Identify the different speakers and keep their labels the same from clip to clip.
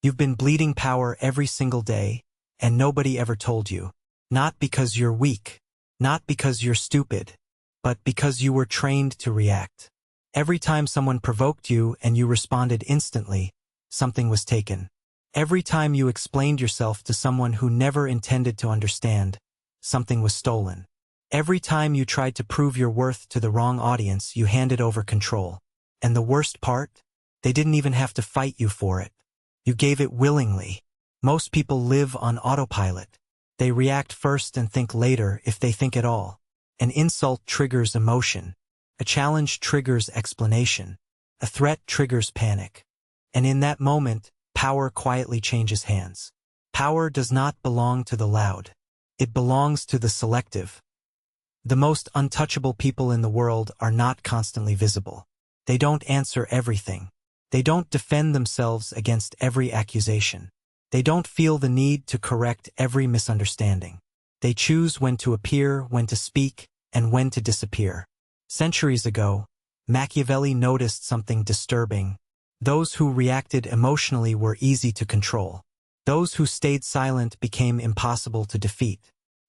Speaker 1: You've been bleeding power every single day, and nobody ever told you. Not because you're weak, not because you're stupid, but because you were trained to react. Every time someone provoked you and you responded instantly, something was taken. Every time you explained yourself to someone who never intended to understand, something was stolen. Every time you tried to prove your worth to the wrong audience, you handed over control. And the worst part? They didn't even have to fight you for it. You gave it willingly. Most people live on autopilot. They react first and think later, if they think at all. An insult triggers emotion. A challenge triggers explanation. A threat triggers panic. And in that moment, power quietly changes hands. Power does not belong to the loud. It belongs to the selective. The most untouchable people in the world are not constantly visible. They don't answer everything. They don't defend themselves against every accusation. They don't feel the need to correct every misunderstanding. They choose when to appear, when to speak, and when to disappear. Centuries ago, Machiavelli noticed something disturbing. Those who reacted emotionally were easy to control. Those who stayed silent became impossible to defeat.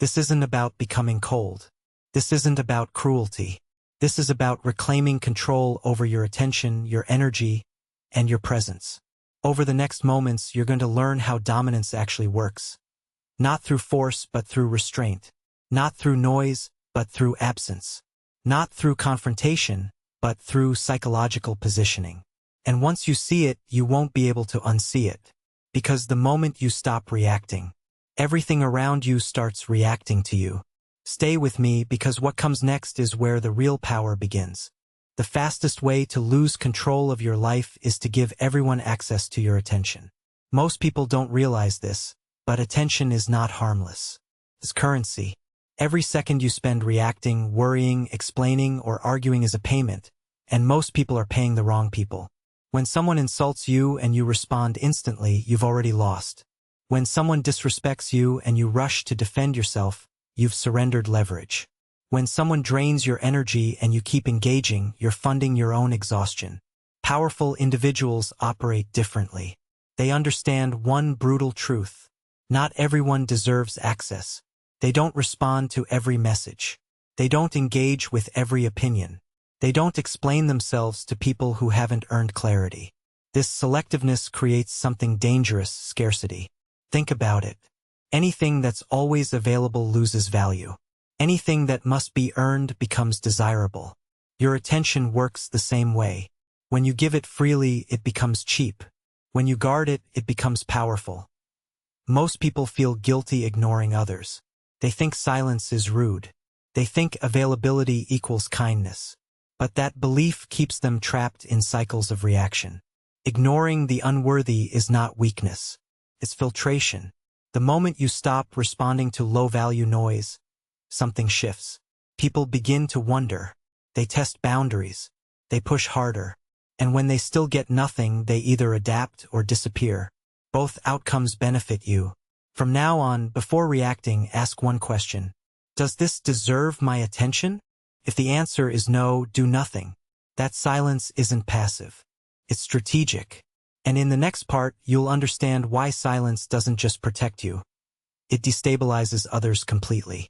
Speaker 1: This isn't about becoming cold. This isn't about cruelty. This is about reclaiming control over your attention, your energy, and your presence. Over the next moments, you're going to learn how dominance actually works. Not through force, but through restraint. Not through noise, but through absence. Not through confrontation, but through psychological positioning. And once you see it, you won't be able to unsee it. Because the moment you stop reacting, everything around you starts reacting to you. Stay with me, because what comes next is where the real power begins. The fastest way to lose control of your life is to give everyone access to your attention. Most people don't realize this, but attention is not harmless. It's currency. Every second you spend reacting, worrying, explaining, or arguing is a payment, and most people are paying the wrong people. When someone insults you and you respond instantly, you've already lost. When someone disrespects you and you rush to defend yourself, you've surrendered leverage. When someone drains your energy and you keep engaging, you're funding your own exhaustion. Powerful individuals operate differently. They understand one brutal truth. Not everyone deserves access. They don't respond to every message. They don't engage with every opinion. They don't explain themselves to people who haven't earned clarity. This selectiveness creates something dangerous: scarcity. Think about it. Anything that's always available loses value. Anything that must be earned becomes desirable. Your attention works the same way. When you give it freely, it becomes cheap. When you guard it, it becomes powerful. Most people feel guilty ignoring others. They think silence is rude. They think availability equals kindness. But that belief keeps them trapped in cycles of reaction. Ignoring the unworthy is not weakness. It's filtration. The moment you stop responding to low-value noise, something shifts. People begin to wonder. They test boundaries. They push harder. And when they still get nothing, they either adapt or disappear. Both outcomes benefit you. From now on, before reacting, ask one question. Does this deserve my attention? If the answer is no, do nothing. That silence isn't passive. It's strategic. And in the next part, you'll understand why silence doesn't just protect you. It destabilizes others completely.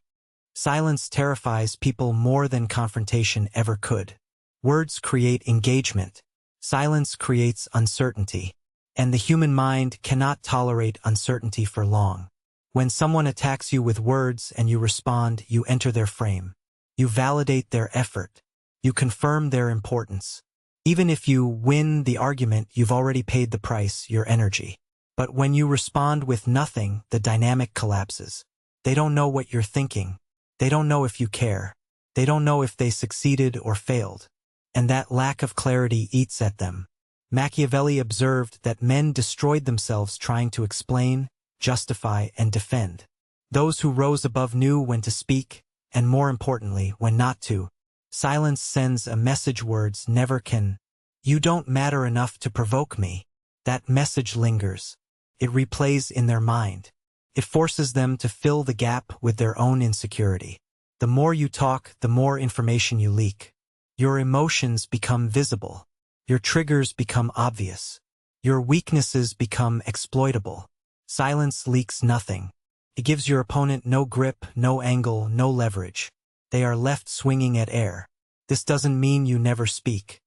Speaker 1: Silence terrifies people more than confrontation ever could. Words create engagement. Silence creates uncertainty. And the human mind cannot tolerate uncertainty for long. When someone attacks you with words and you respond, you enter their frame. You validate their effort. You confirm their importance. Even if you win the argument, you've already paid the price, your energy. But when you respond with nothing, the dynamic collapses. They don't know what you're thinking. They don't know if you care. They don't know if they succeeded or failed. And that lack of clarity eats at them. Machiavelli observed that men destroyed themselves trying to explain, justify, and defend. Those who rose above knew when to speak, and more importantly, when not to. Silence sends a message words never can. You don't matter enough to provoke me. That message lingers. It replays in their mind. It forces them to fill the gap with their own insecurity. The more you talk, the more information you leak. Your emotions become visible. Your triggers become obvious. Your weaknesses become exploitable. Silence leaks nothing. It gives your opponent no grip, no angle, no leverage. They are left swinging at air. This doesn't mean you never speak.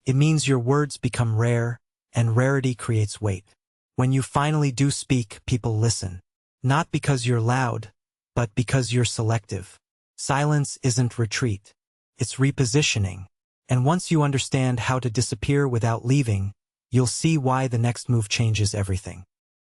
Speaker 1: It means your words become rare, and rarity creates weight. When you finally do speak, people listen. Not because you're loud, but because you're selective. Silence isn't retreat. It's repositioning. And once you understand how to disappear without leaving, you'll see why the next move changes everything.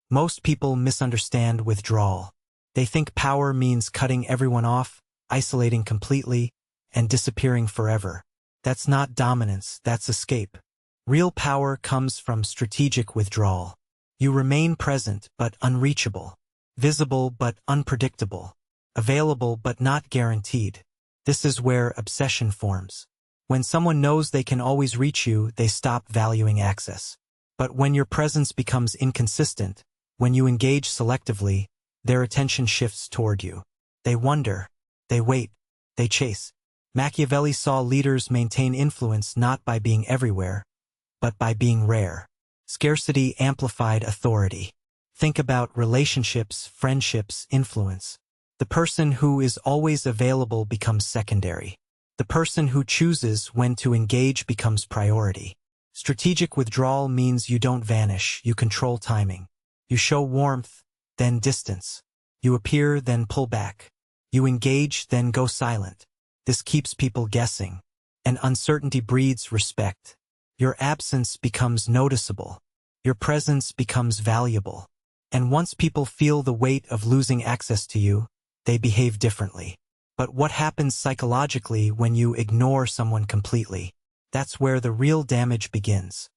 Speaker 1: Most people misunderstand withdrawal. They think power means cutting everyone off, isolating completely, and disappearing forever. That's not dominance, that's escape. Real power comes from strategic withdrawal. You remain present but unreachable, visible but unpredictable, available but not guaranteed. This is where obsession forms. When someone knows they can always reach you, they stop valuing access. But when your presence becomes inconsistent, when you engage selectively, their attention shifts toward you. They wonder, they wait, they chase. Machiavelli saw leaders maintain influence not by being everywhere, but by being rare. Scarcity amplified authority. Think about relationships, friendships, influence. The person who is always available becomes secondary. The person who chooses when to engage becomes priority. Strategic withdrawal means you don't vanish, you control timing. You show warmth, then distance. You appear, then pull back. You engage, then go silent. This keeps people guessing. And uncertainty breeds respect. Your absence becomes noticeable. Your presence becomes valuable. And once people feel the weight of losing access to you, they behave differently. But what happens psychologically when you ignore someone completely? That's where the real damage begins.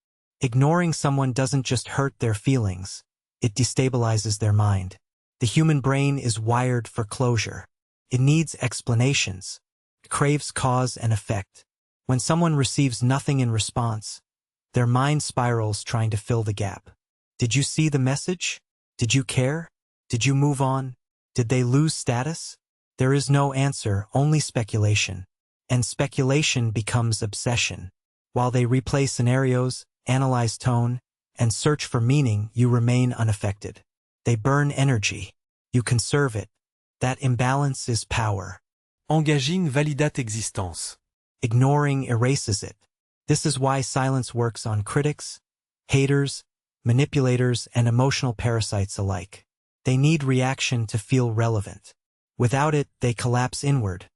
Speaker 1: Ignoring someone doesn't just hurt their feelings, it destabilizes their mind. The human brain is wired for closure. It needs explanations. It craves cause and effect. When someone receives nothing in response, their mind spirals trying to fill the gap. Did you see the message? Did you care? Did you move on? Did they lose status? There is no answer, only speculation. And speculation becomes obsession. While they replay scenarios, analyze tone, and search for meaning, you remain unaffected. They burn energy. You conserve it. That imbalance is power.
Speaker 2: Engaging validat existence.
Speaker 1: Ignoring erases it. This is why silence works on critics, haters, manipulators, and emotional parasites alike. They need reaction to feel relevant. Without it, they collapse inward.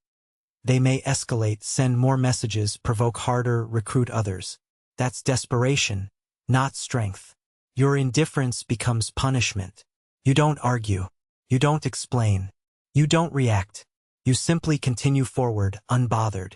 Speaker 1: They may escalate, send more messages, provoke harder, recruit others. That's desperation, not strength. Your indifference becomes punishment. You don't argue. You don't explain. You don't react. You simply continue forward, unbothered.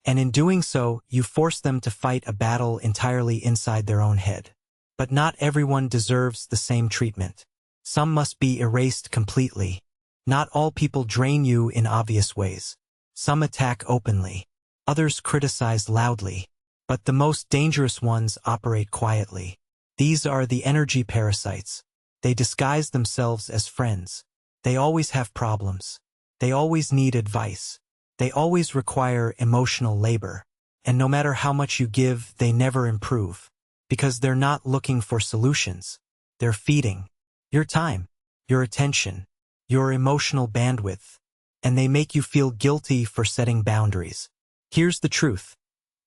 Speaker 1: And in doing so, you force them to fight a battle entirely inside their own head. But not everyone deserves the same treatment. Some must be erased completely. Not all people drain you in obvious ways. Some attack openly. Others criticize loudly. But the most dangerous ones operate quietly. These are the energy parasites. They disguise themselves as friends. They always have problems. They always need advice. They always require emotional labor. And no matter how much you give, they never improve. Because they're not looking for solutions. They're feeding your time, your attention, your emotional bandwidth. And they make you feel guilty for setting boundaries. Here's the truth.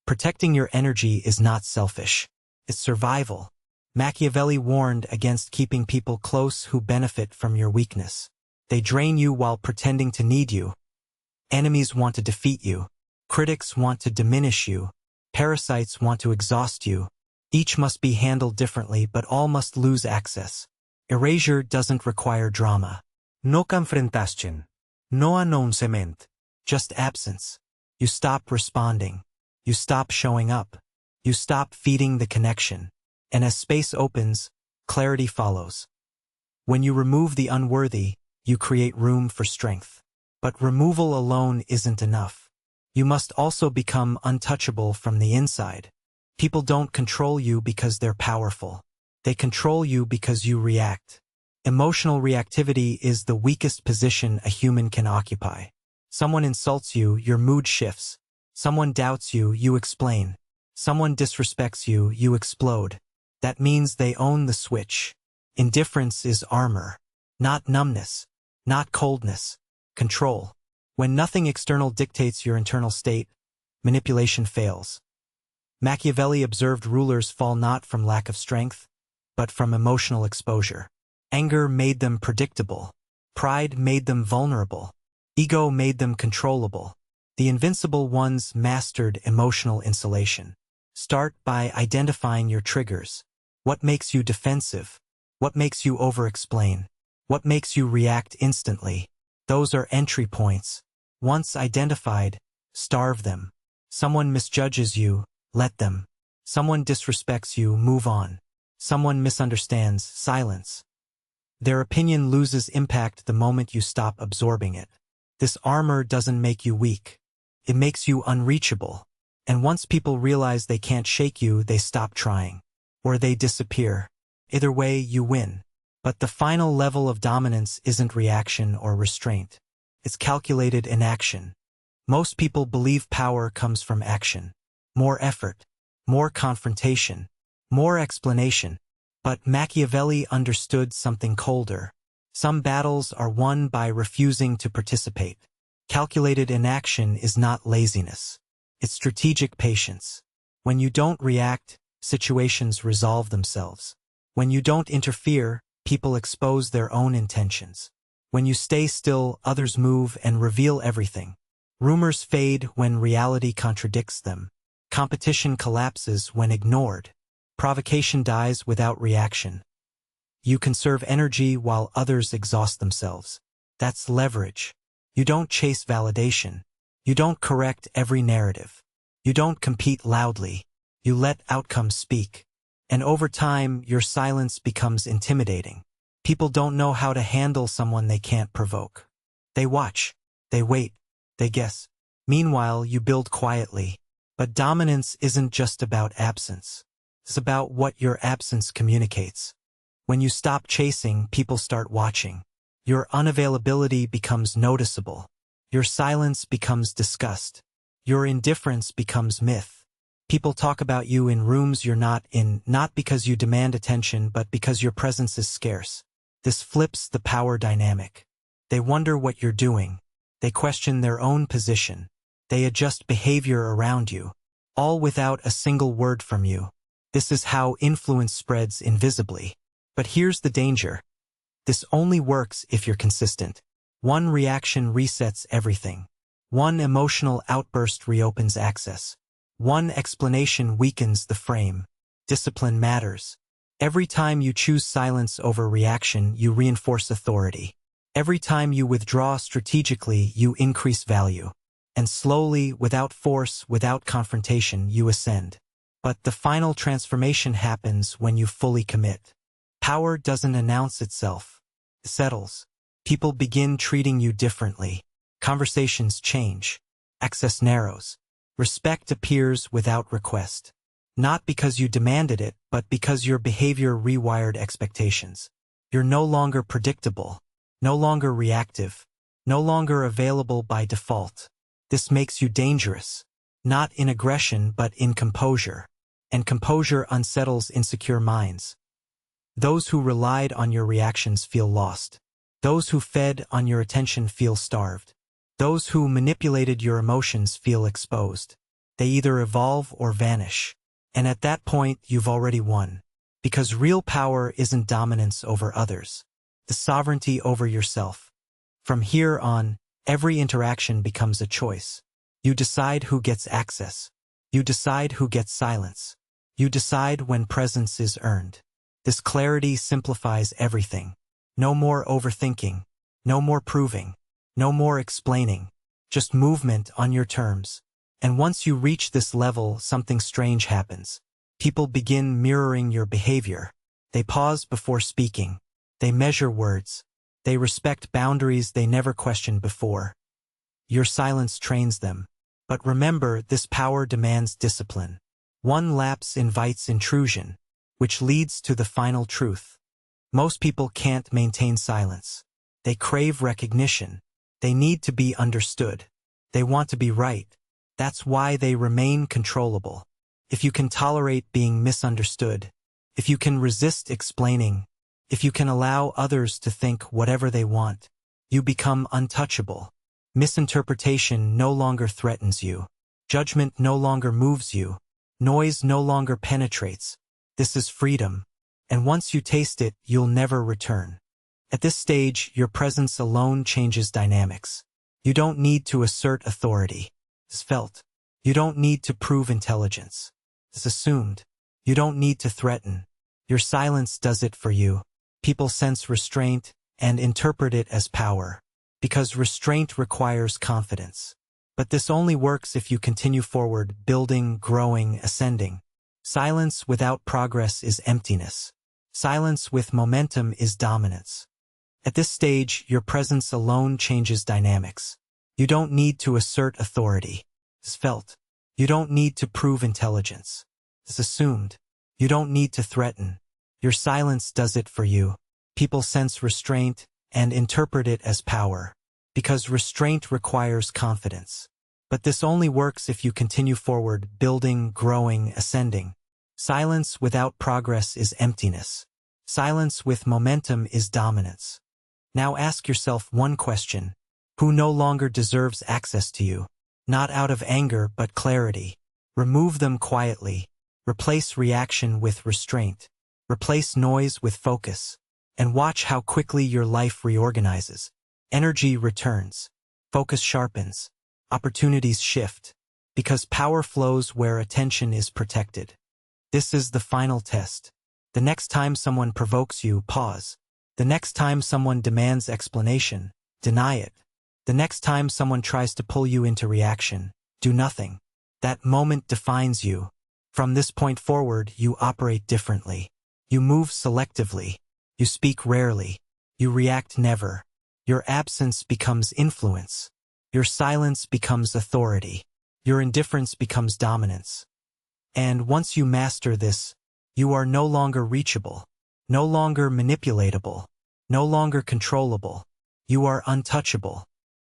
Speaker 1: Protecting your energy is not selfish. It's survival. Machiavelli warned against keeping people close who benefit from your weakness. They drain you while pretending to need you. Enemies want to defeat you. Critics want to diminish you. Parasites want to exhaust you. Each must be handled differently, but all must lose access. Erasure doesn't require drama.
Speaker 2: No confrontation. No announcement.
Speaker 1: Just absence. You stop responding. You stop showing up. You stop feeding the connection. And as space opens, clarity follows. When you remove the unworthy, you create room for strength. But removal alone isn't enough. You must also become untouchable from the inside. People don't control you because they're powerful. They control you because you react. Emotional reactivity is the weakest position a human can occupy. Someone insults you, your mood shifts. Someone doubts you, you explain. Someone disrespects you, you explode. That means they own the switch. Indifference is armor. Not numbness. Not coldness. Control. When nothing external dictates your internal state, manipulation fails. Machiavelli observed rulers fall not from lack of strength, but from emotional exposure. Anger made them predictable. Pride made them vulnerable. Ego made them controllable. The invincible ones mastered emotional insulation. Start by identifying your triggers. What makes you defensive? What makes you over-explain? What makes you react instantly? Those are entry points. Once identified, starve them. Someone misjudges you, let them. Someone disrespects you, move on. Someone misunderstands, silence. Their opinion loses impact the moment you stop absorbing it. This armor doesn't make you weak. It makes you unreachable. And once people realize they can't shake you, they stop trying. Or they disappear. Either way, you win. But the final level of dominance isn't reaction or restraint. It's calculated inaction. Most people believe power comes from action. More effort. More confrontation. More explanation. But Machiavelli understood something colder. Some battles are won by refusing to participate. Calculated inaction is not laziness. It's strategic patience. When you don't react, situations resolve themselves. When you don't interfere, people expose their own intentions. When you stay still, others move and reveal everything. Rumors fade when reality contradicts them. Competition collapses when ignored. Provocation dies without reaction. You conserve energy while others exhaust themselves. That's leverage. You don't chase validation. You don't correct every narrative. You don't compete loudly. You let outcomes speak. And over time, your silence becomes intimidating. People don't know how to handle someone they can't provoke. They watch. They wait. They guess. Meanwhile, you build quietly. But dominance isn't just about absence. It's about what your absence communicates. When you stop chasing, people start watching. Your unavailability becomes noticeable. Your silence becomes discussed. Your indifference becomes myth. People talk about you in rooms you're not in, not because you demand attention, but because your presence is scarce. This flips the power dynamic. They wonder what you're doing. They question their own position. They adjust behavior around you, all without a single word from you. This is how influence spreads invisibly. But here's the danger. This only works if you're consistent. One reaction resets everything. One emotional outburst reopens access. One explanation weakens the frame. Discipline matters. Every time you choose silence over reaction, you reinforce authority. Every time you withdraw strategically, you increase value. And slowly, without force, without confrontation, you ascend. But the final transformation happens when you fully commit. Power doesn't announce itself. It settles. People begin treating you differently. Conversations change. Access narrows. Respect appears without request. Not because you demanded it, but because your behavior rewired expectations. You're no longer predictable. No longer reactive. No longer available by default. This makes you dangerous. Not in aggression, but in composure. And composure unsettles insecure minds. Those who relied on your reactions feel lost. Those who fed on your attention feel starved. Those who manipulated your emotions feel exposed. They either evolve or vanish. And at that point, you've already won. Because real power isn't dominance over others. The sovereignty over yourself. From here on, every interaction becomes a choice. You decide who gets access. You decide who gets silence. You decide when presence is earned. This clarity simplifies everything. No more overthinking. No more proving. No more explaining. Just movement on your terms. And once you reach this level, something strange happens. People begin mirroring your behavior. They pause before speaking. They measure words. They respect boundaries they never questioned before. Your silence trains them. But remember, this power demands discipline. One lapse invites intrusion, which leads to the final truth. Most people can't maintain silence. They crave recognition. They need to be understood. They want to be right. That's why they remain controllable. If you can tolerate being misunderstood, if you can resist explaining, if you can allow others to think whatever they want, you become untouchable. Misinterpretation no longer threatens you. Judgment no longer moves you. Noise no longer penetrates. This is freedom. And once you taste it, you'll never return. At this stage, your presence alone changes dynamics. You don't need to assert authority. It's felt. You don't need to prove intelligence. It's assumed. You don't need to threaten. Your silence does it for you. People sense restraint and interpret it as power, because restraint requires confidence. But this only works if you continue forward, building, growing, ascending. Silence without progress is emptiness. Silence with momentum is dominance. At this stage, your presence alone changes dynamics. You don't need to assert authority. It's felt. You don't need to prove intelligence. It's assumed. You don't need to threaten. Your silence does it for you. People sense restraint and interpret it as power, because restraint requires confidence. But this only works if you continue forward, building, growing, ascending. Silence without progress is emptiness. Silence with momentum is dominance. Now ask yourself one question. Who no longer deserves access to you? Not out of anger, but clarity. Remove them quietly. Replace reaction with restraint. Replace noise with focus. And watch how quickly your life reorganizes. Energy returns. Focus sharpens. Opportunities shift. Because power flows where attention is protected. This is the final test. The next time someone provokes you, pause. The next time someone demands explanation, deny it. The next time someone tries to pull you into reaction, do nothing. That moment defines you. From this point forward, you operate differently. You move selectively. You speak rarely. You react never. Your absence becomes influence. Your silence becomes authority. Your indifference becomes dominance. And once you master this, you are no longer reachable, no longer manipulatable, no longer controllable. You are untouchable.